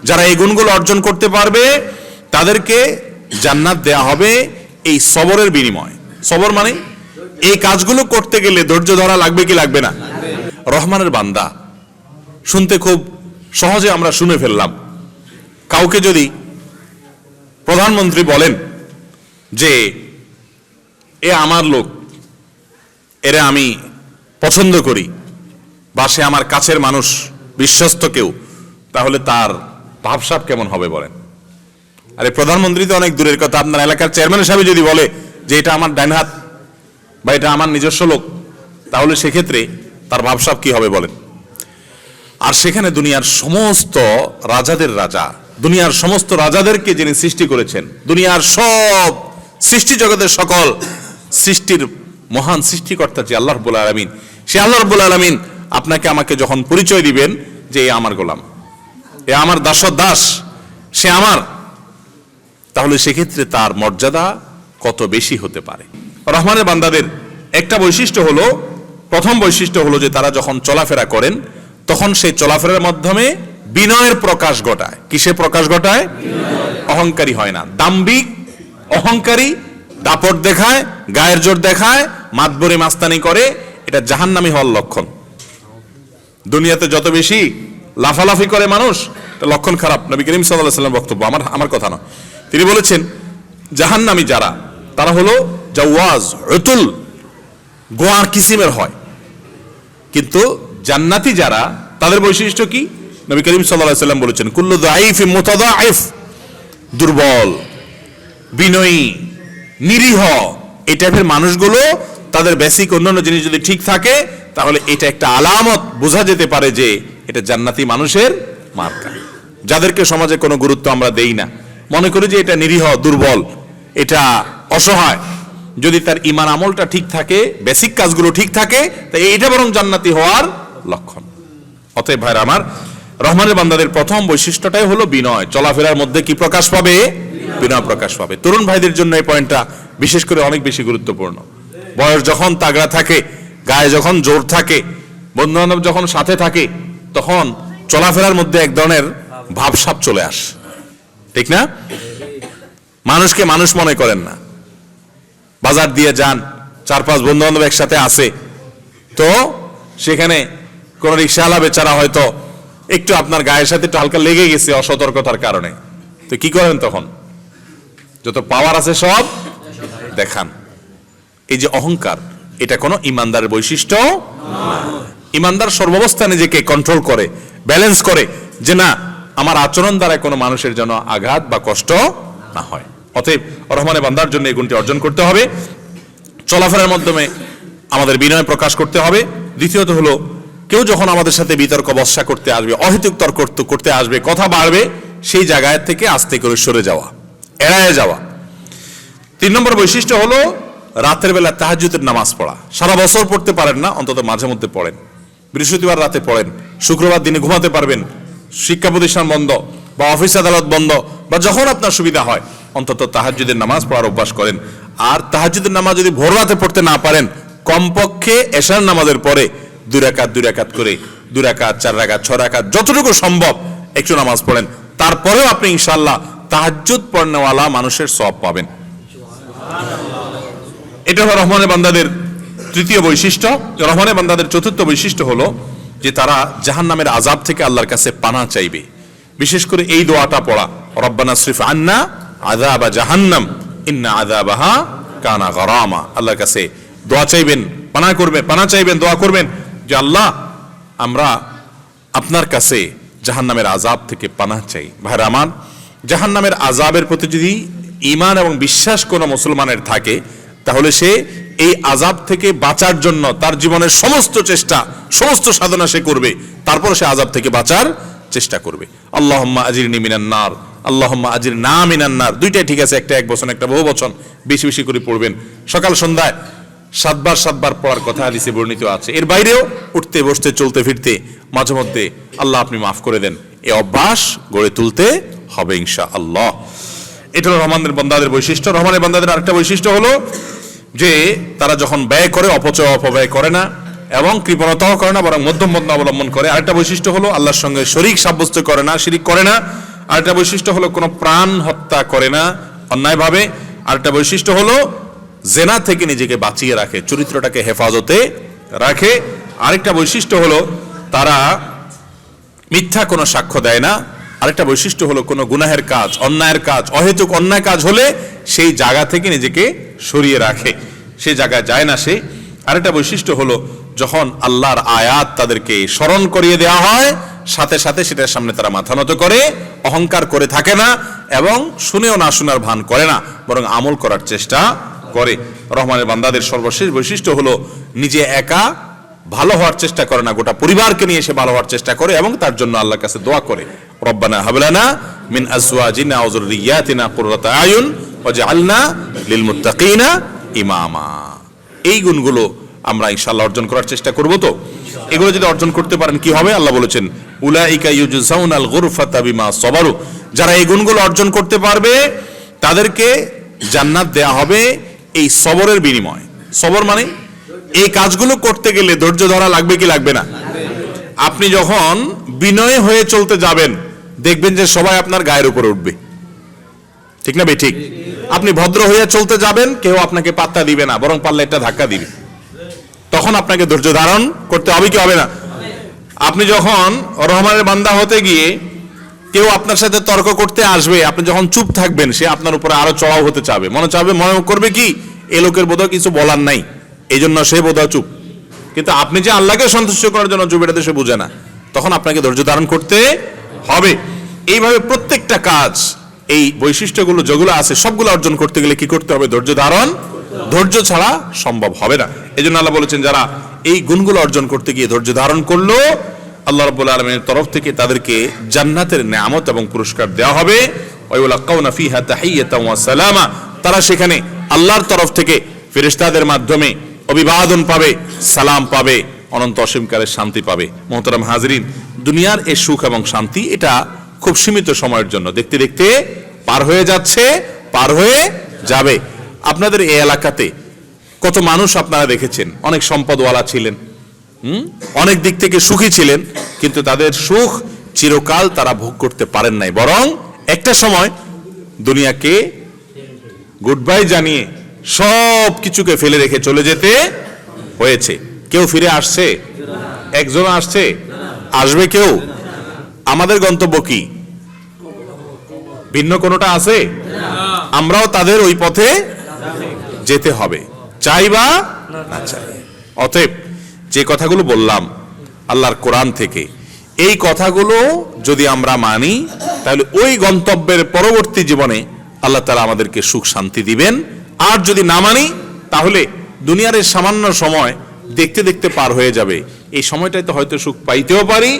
যারা এই গুণগুলো অর্জন করতে পারবে তাদেরকে জান্নাত দেয়া হবে এই সবরের বিনিময়ে। সবর মানে এই কাজগুলো করতে গেলে ধৈর্য ধরা লাগবে কি লাগবে না? রহমানের বান্দা শুনতে খুব সহজে আমরা শুনে ফেললাম। কাউকে যদি প্রধানমন্ত্রী বলেন যে এ আমার লোক, এরা আমি পছন্দ করি, বা সে আমার কাছের মানুষ, বিশ্বস্ত কেউ, তাহলে তার ভাবসাব কেমন হবে বলেন? আরে প্রধানমন্ত্রী তো অনেক দূরের কথা, আপনার এলাকার চেয়ারম্যান সাহেব যদি বলে যে এটা আমার ডান হাত বা এটা আমার নিজস্ব লোক, তাহলে সেক্ষেত্রে তার ভাবসাব কি হবে বলেন? আর সেখানে দুনিয়ার সমস্ত রাজাদের রাজা, দুনিয়ার সমস্ত রাজাদেরকে যিনি সৃষ্টি করেছেন, দুনিয়ার সব সৃষ্টি জগতের সকল সৃষ্টির মহান সৃষ্টিকর্তা যে আল্লাহ রাব্বুল আলামিন, সে আল্লাহ রাব্বুল আলামিন আপনাকে আমাকে যখন পরিচয় দিবেন যে এ আমার গোলাম, এ আমার দাস, সে আমার, তাহলে সেক্ষেত্রে তার মর্যাদা কত বেশি হতে পারে। রহমানের বান্দাদের একটা বৈশিষ্ট্য হলো, প্রথম বৈশিষ্ট্য হলো যে তারা যখন চলাফেরা করেন তখন সেই চলাফেরার মাধ্যমে বিনয়ের প্রকাশ ঘটায়। কিসে প্রকাশ ঘটায়? অহংকারী হয় না। দাম্ভিক, অহংকারী, দাপট দেখায়, গায়ের জোর দেখায়, মাতবরি মাস্তানি করে, এটা জাহান্নামী হওয়ার লক্ষণ। দুনিয়াতে যত বেশি লাফালাফি করে মানুষ, লক্ষণ খারাপ। নবী করিম সাল্লাল্লাহু আলাইহি ওয়াসাল্লাম বক্তব্য, আমার কথা নয়। তিনি বলেছেন জাহান্নামী যারা, তারা হলো জাওয়াজ, উতুল, গোয়ার কিসিমের হয়। কিন্তু জান্নাতি যারা, তাদের বৈশিষ্ট্য কি? নবী করিম সাল্লাল্লাহু আলাইহি ওয়াসাল্লাম বলেছেন কুল্লু যায়িফিন মুতাদাইফ, দুর্বল, বিনয়ী, নিরীহ, এই টাইপের মানুষগুলো, তাদের বেসিক অন্যান্য জিনিস যদি ঠিক থাকে তাহলে এটা একটা আলামত, বোঝা যেতে পারে যে এটা জান্নাতি মানুষের মার্কা। যাদেরকে সমাজে কোনো গুরুত্ব আমরা দেই না, মনে করি যে এটা নিরীহ, দুর্বল, এটা অসহায়, যদি তার ঈমান আমলটা ঠিক থাকে, বেসিক কাজগুলো ঠিক থাকে, তাই এটা বরং জান্নাতি হওয়ার লক্ষণ। অতএব ভাইরা আমার, রহমানের বান্দাদের প্রথম বৈশিষ্ট্যটাই হলো বিনয়। চলাফেরার মধ্যে কি প্রকাশ পাবে? বিনয় প্রকাশ পাবে। তরুণ ভাইদের জন্য এই পয়েন্টটা বিশেষ করে অনেক বেশি গুরুত্বপূর্ণ। বয়স যখন তাগড়া থাকে, গায়ে যখন জোর থাকে, বন্ধু বান্ধব যখন সাথে থাকে, তখন চলাফেরার মধ্যে এক ধরনের ভাবসাব চলে আসে, ঠিক না? মানুষকে মানুষ মনে করেন না। বাজার দিয়ে যান, 4-5 বন্ধু বান্ধব একসাথে আসে, তো সেখানে কোন রিক্সাওয়ালা বেচারা হয়তো একটু আপনার গায়ের সাথে একটু হালকা লেগে গেছে অসতর্কতার কারণে, তো কি করেন তখন? যত পাওয়ার আছে সব দেখান। এই যে অহংকার, এটা কোনো ইমানদারের বৈশিষ্ট্য না। ইমানদার সর্বাবস্থা নিজেকে কন্ট্রোল করে, ব্যালেন্স করে, যে না, আমার আচরণ দ্বারা কোনো মানুষের জন্য আঘাত বা কষ্ট না হয়। অতএব রহমানের বান্দার জন্য এই গুণটি অর্জন করতে হবে। চলাফেরার মাধ্যমে আমাদের বিনয় প্রকাশ করতে হবে। দ্বিতীয়ত হলো, কেউ যখন আমাদের সাথে বিতর্ক বর্ষা করতে আসবে, অহেতুক তর্ক করতে আসবে, কথা বাড়বে, সেই জায়গায় থেকে আস্তে করে সরে যাওয়া, এড়ায় যাওয়া। 3 নম্বর বৈশিষ্ট্য হলো রাতের বেলা তাহাজ্জুদের নামাজ পড়া। সারা বছর পড়তে পারেন না, অন্তত মাঝে মধ্যে পড়েন। বৃহস্পতিবার রাতে পড়েন, শুক্রবার দিনে ঘুমাতে পারবেন, শিক্ষা প্রতিষ্ঠান বন্ধ বা অফিস আদালত বন্ধ বা যখন আপনার সুবিধা হয়, অন্তত তাহাজ্জুদের নামাজ পড়ার অভ্যাস করেন। আর তাহাজ্জুদের নামাজ যদি ভোর রাতে পড়তে না পারেন, কমপক্ষে এশার নামাজের পরে 2 রাকাত করে, 2 রাকাত, 4 রাকাত, 6 রাকাত, যতটুকু সম্ভব একটু নামাজ পড়েন। তারপরেও আপনি ইনশাআল্লাহ তাহাজ্জুদ পড়নেওয়ালা মানুষের সওয়াব পাবেন। এটা হলো রহমানের বান্দাদের তৃতীয় বৈশিষ্ট্য। রহমানের বান্দাদের চতুর্থ বৈশিষ্ট্য হলো যে তারা জাহান্নামের আযাব থেকে আল্লাহর কাছে পানাহ চাইবে। বিশেষ করে এই দোয়াটা পড়া, রব্বানা সরিফ আন্না আযাবা জাহান্নাম ইন্না আযাবাহা কানা গরামা। আল্লাহর কাছে দোয়া চাইবেন, পানাহ চাইবেন, দোয়া করবেন যে আল্লাহ, আমরা আপনার কাছে জাহান্নামের আযাব থেকে পানাহ চাই। ভাইরা আমার, জাহান্নামের আযাবের প্রতি যদি ঈমান এবং বিশ্বাস কোনো মুসলমানের থাকে, তাহলে সে এই আযাব থেকে বাঁচার জন্য তার জীবনের সমস্ত চেষ্টা, সমস্ত সাধনা সে করবে, তারপর সে আযাব থেকে বাঁচার চেষ্টা করবে। আল্লাহুম্মা আজিরনি মিনান নার, আল্লাহুম্মা আজিরনা মিনান নার, দুইটাই ঠিক আছে, একটা এক বচন, একটা বহু বচন, বেশি বেশি করে পড়বেন। সকাল সন্ধ্যায় 7 বার পড়ার কথা হাদিসে বর্ণিত আছে। এর বাইরেও উঠতে বসতে চলতে ফিরতে মাঝে মধ্যে আল্লাহ আপনি মাফ করে দেন, এই অভ্যাস গড়ে তুলতে হবে ইনশাআল্লাহ। এটা হলো রহমানের বান্দাদের বৈশিষ্ট্য। রহমানের বান্দাদের আরেকটা বৈশিষ্ট্য হলো যে তারা যখন ব্যয় করে অপব্যয় করে না এবং কৃপণতাও করে না, বরং মধ্যম অবলম্বন করে। আরেকটা বৈশিষ্ট্য হলো আল্লাহর সঙ্গে শরীক সাব্যস্ত করে না, শিরিক করে না। আরেকটা বৈশিষ্ট্য হলো কোনো প্রাণ হত্যা করে না অন্যায়ভাবে। আরেকটা বৈশিষ্ট্য হলো জেনা থেকে নিজেকে বাঁচিয়ে রাখে, চরিত্রটাকে হেফাজতে রাখে। আরেকটা বৈশিষ্ট্য হলো তারা মিথ্যা কোনো সাক্ষ্য দেয় না। আরেকটা বৈশিষ্ট্য হলো কোনো গুনাহের কাজ, অন্যায়ের কাজ, অহেতুক অন্যায় কাজ হলে সেই জায়গা থেকে নিজেকে সরিয়ে রাখে, সেই জায়গায় যায় না সে। আরেকটা বৈশিষ্ট্য হলো যখন আল্লাহর আয়াত তাদেরকে স্মরণ করিয়ে দেওয়া হয় সাথে সাথে সেটার সামনে তারা মাথা নত করে, অহংকার করে থাকে না এবং শুনেও না শোনার ভান করে না, বরং আমল করার চেষ্টা করে। রহমানের বান্দাদের সর্বশেষ বৈশিষ্ট্য হলো নিজে একা ভালো হওয়ার চেষ্টা করে না, গোটা পরিবারকে নিয়ে সে ভালো হওয়ার চেষ্টা করে এবং তার জন্য আল্লাহর কাছে দোয়া করে, রব্বানা হাব লানা মিন আজওয়াজিনা ওয়া যুররিয়াতিনা কুররাতা আয়ুন ওয়াজআলনা লিল মুত্তাকিনা ইমামা। এই গুণগুলো আমরা ইনশাআল্লাহ অর্জন করার চেষ্টা করব। তো এগুলো যদি অর্জন করতে পারেন কি হবে? আল্লাহ বলেছেন উলাইকা ইউজজাউনাল গুরফাতা বিমা সাবারু, যারা এই গুণগুলো অর্জন করতে পারবে তাদেরকে জান্নাত দেয়া হবে এই সবরের বিনিময়ে। সবর মানে এই কাজগুলো করতে গেলে ধৈর্য ধরা লাগবে কি লাগবে না? আপনি যখন বিনয় হয়ে চলতে যাবেন দেখবেন যে সবাই আপনার গায়ের উপরে উঠবে, ঠিক না ভাই? ঠিক। আপনি ভদ্র হয়ে চলতে যাবেন, কেউ আপনাকে পাত্তা দিবে না, বরং পারলে একটা ধাক্কা দিবে। তখন আপনাকে ধৈর্য ধারণ করতে হবে কি হবে না? আপনি যখন রহমানের বান্দা হতে গিয়ে কেউ আপনার সাথে তর্ক করতে আসবে, আপনি যখন চুপ থাকবেন সে আপনার উপরে আরো চড়াও হতে চাবে, মনে করবে কি এ লোকের বোধহয় কিছু বলার নাই, এই জন্য সে বোধহয় চুপ। কিন্তু আপনি যে আল্লাহকে সন্তুষ্ট করার জন্য চুপ, এটা সে বুঝে না। তখন আপনাকে ধৈর্য ধারণ করতে হবে। এইভাবে প্রত্যেকটা কাজ, এই বৈশিষ্ট্যগুলো যেগুলো আছে সবগুলো অর্জন করতে গেলে কি করতে হবে? ধৈর্য ধারণ। ধৈর্য ছাড়া সম্ভব হবে না। এই জন্য আল্লাহ বলেছেন যারা এই গুণগুলো অর্জন করতে গিয়ে ধৈর্য ধারণ করলো, আল্লাহ রাব্বুল আলামিনের তরফ থেকে তাদেরকে জান্নাতের নেয়ামত এবং পুরস্কার দেওয়া হবে। ওয়ায়ুলাক্কাউনা ফিহা তাহিয়াতাও ওয়া সালামা, তারা সেখানে আল্লাহর তরফ থেকে ফেরেশতাদের মাধ্যমে অভিবাদন পাবে, সালাম পাবে, অনন্ত অসীমকালের শান্তি পাবে। মুহতারাম হাজরিন, দুনিয়ার এই সুখ এবং শান্তি এটা খুব সীমিত সময়ের জন্য, দেখতে দেখতে পার হয়ে যাচ্ছে, পার হয়ে যাবে। আপনাদের এই এলাকাতে কত মানুষ আপনারা দেখেছেন অনেক সম্পদওয়ালা ছিলেন, অনেক দিক থেকে সুখী ছিলেন, কিন্তু তাদের সুখ চিরকাল তারা ভোগ করতে পারেন নাই, বরং একটা সময় দুনিয়াকে গুড বাই জানিয়ে সব কিছুকে ফেলে রেখে চলে যেতে হয়েছে। কেউ ফিরে আসছে? একজন আসছে? আসবে কেউ? আমাদের গন্তব্য কি? ভিন্ন কোনোটা আছে? আমরাও তাদের ওই পথে যেতে হবে, চাই বা না চাই। অতএব যে কথাগুলো বললাম আল্লাহর কোরআন থেকে, এই কথাগুলো যদি আমরা মানি তাহলে ওই গন্তব্যের পরবর্তী জীবনে আল্লাহ তাআলা আমাদেরকে সুখ শান্তি দিবেন। আর যদি না মানি তাহলে দুনিয়ার এই সামান্য সময় দেখতে দেখতে পার হয়ে যাবে। এই সময়টাতে হয়তো সুখ পাইতেও পারি,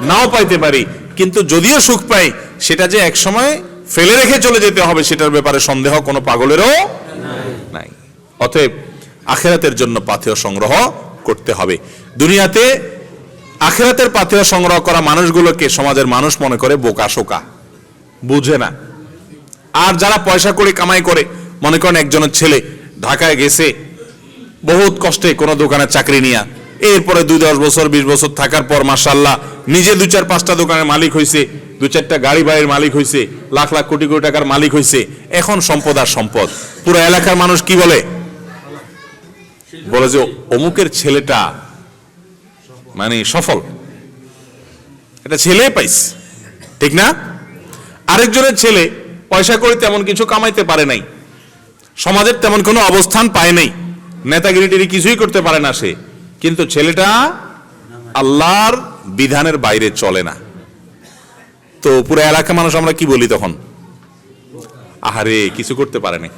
নাও পাইতে পারি, কিন্তু যদিও সুখ পাই সেটা যে এক সময় ফেলে রেখে চলে যেতে হবে সেটার ব্যাপারে সন্দেহ কোনো পাগলেরও নাই। অতএব আখিরাতের জন্য পাথেয় সংগ্রহ করতে হবে। দুনিয়াতে আখিরাতের পাথেয় সংগ্রহ করা মানুষগুলোকে সমাজের মানুষ মনে করে বোকা শোকা, বুঝে না। আর যারা পয়সা করে কামাই করে, মনে করেন একজনের ছেলে ঢাকায় গেছে বহুত কষ্টে কোনো দোকানে চাকরি নিয়া, এরপরে 2-10 বছর 20 বছর থাকার পর মাশাআল্লাহ নিজে 2-4-5টা দোকানের মালিক হয়েছে, 2-4টা গাড়ি বাড়ির মালিক হয়েছে, লাখ লাখ কোটি কোটি টাকার মালিক হয়েছে। এখন সম্পদ আর সম্পদ। পুরো এলাকার মানুষ কি বলে? বলে যে অমুকের ছেলেটা মানে সফল, এটা ছেলে পাইছে, ঠিক না? আরেকজনের ছেলে পয়সা করে তেমন কিছু কামাইতে পারে নাই, সমাজের তেমন কোনো অবস্থান পায় নাই, নেতাগিরিটিরি কিছুই করতে পারে না সে, কিন্তু ছেলেটা আল্লাহর বিধানের বাইরে চলে না। তো পুরো এলাকার মানুষ আমরা কি বলি তখন? আহারে কিছু করতে পারে নাই,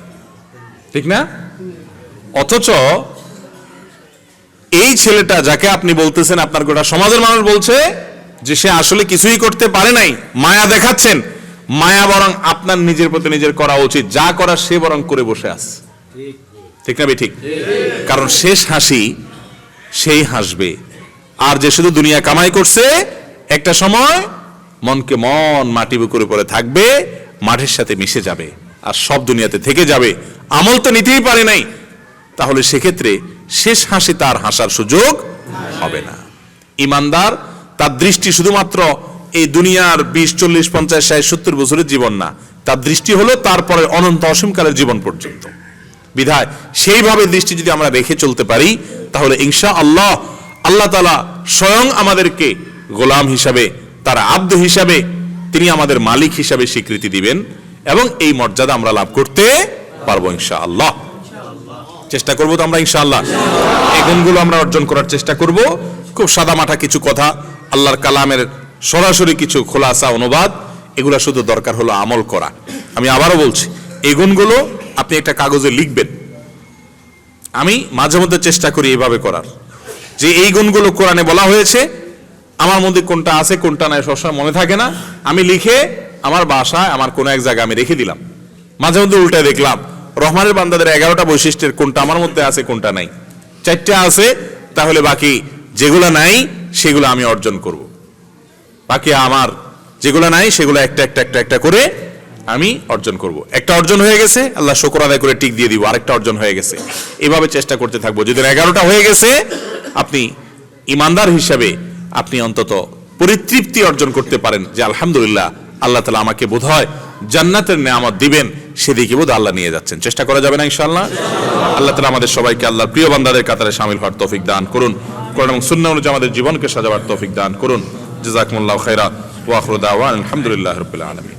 ঠিক না? অথচ এই ছেলেটা যাকে আপনি বলতেছেন, আপনার গোটা সমাজের মানুষ বলছে যে সে আসলে কিছুই করতে পারে নাই, মায়া দেখাচ্ছেন। মায়া বরং আপনার নিজের প্রতি নিজের করা উচিত, যা করার সে বরং করে বসে আছে, ঠিক না ভাই? ঠিক। কারণ শেষ হাসি সেই হাসবে, আর যে শুধু দুনিয়া কামাই করছে একটা সময় মনকে মন মাটি বুকুরে পড়ে থাকবে, মাটির সাথে মিশে যাবে আর সব দুনিয়াতে থেকে যাবে, আমল তো নিতেই পারে নাই। তাহলে সেক্ষেত্রে শেষ হাসি তার হাসার সুযোগ হবে না। ইমানদার তার দৃষ্টি শুধুমাত্র এই দুনিয়ার 20, 40, 50, 60, 70 বছরের জীবন না, তার দৃষ্টি হলো তারপরে অনন্ত অসীমকালের জীবন পর্যন্ত। বিধায় সেইভাবে দৃষ্টি যদি আমরা রেখে চলতে পারি, তাহলে ইনশাআল্লাহ আল্লাহ তাআলা স্বয়ং আমাদেরকে গোলাম হিসাবে, তার আব্দ হিসাবে, তিনি আমাদের মালিক হিসাবে স্বীকৃতি দিবেন এবং এই মর্যাদা আমরা লাভ করতে পারবো ইনশাআল্লাহ। চেষ্টা করবো তো আমরা ইনশাআল্লাহ, এই গুণগুলো আমরা অর্জন করার চেষ্টা করব। খুব সাদামাটা কিছু কথা, আল্লাহর কালামের সরাসরি কিছু খোলাসা অনুবাদ, এগুলা শুধু দরকার হলো আমল করা। আমি আবারও বলছি, এই গুণগুলো আপনি একটা কাগজে লিখবেন। আমি মাঝে মধ্যে চেষ্টা করি এইভাবে করার, যে এই গুণগুলো কোরআনে বলা হয়েছে, আমার মধ্যে কোনটা আছে কোনটা নাই সবসময় মনে থাকে না, আমি লিখে আমার বাসায় আমার কোনো এক জায়গায় আমি রেখে দিলাম। মাঝে মধ্যে উল্টায় দেখলাম রহমানের বান্দাদের 11টা বৈশিষ্ট্যের কোনটা আমার মধ্যে আছে কোনটা নাই, 4টা আছে, তাহলে বাকি যেগুলো নাই সেগুলো আমি অর্জন করব। বাকি আমার যেগুলো নাই সেগুলো একটা একটা একটা একটা করে আমি অর্জন করব। একটা অর্জন হয়ে গেছে, আল্লাহ শুকর আদায় করে টিক দিয়ে দিব, আরেকটা অর্জন হয়ে গেছে, এভাবে চেষ্টা করতে থাকবো। যদি 11টা হয়ে গেছে, আপনি ইমানদার হিসাবে আপনি অন্তত পরিতৃপ্তি অর্জন করতে পারেন যে আলহামদুলিল্লাহ আল্লাহ তাআলা আমাকে বোধহয় জান্নাতের নেয়ামত দিবেন, সেদিকে বোধ আল্লাহ নিয়ে যাচ্ছেন। চেষ্টা করা যাবে না ইনশাআল্লাহ? আল্লাহ তাআলা আমাদের সবাইকে আল্লাহর প্রিয় বান্দাদের কাতারে শামিল হওয়ার তৌফিক দান করুন, কোরআন এবং সুন্নাহ অনুযায়ী আমাদের জীবনকে সাজাবার তৌফিক দান করুন। জাযাকুমুল্লাহু খাইরা ওয়া আখিরু দাওয়ানা আলহামদুলিল্লাহি রাব্বিল আলামিন।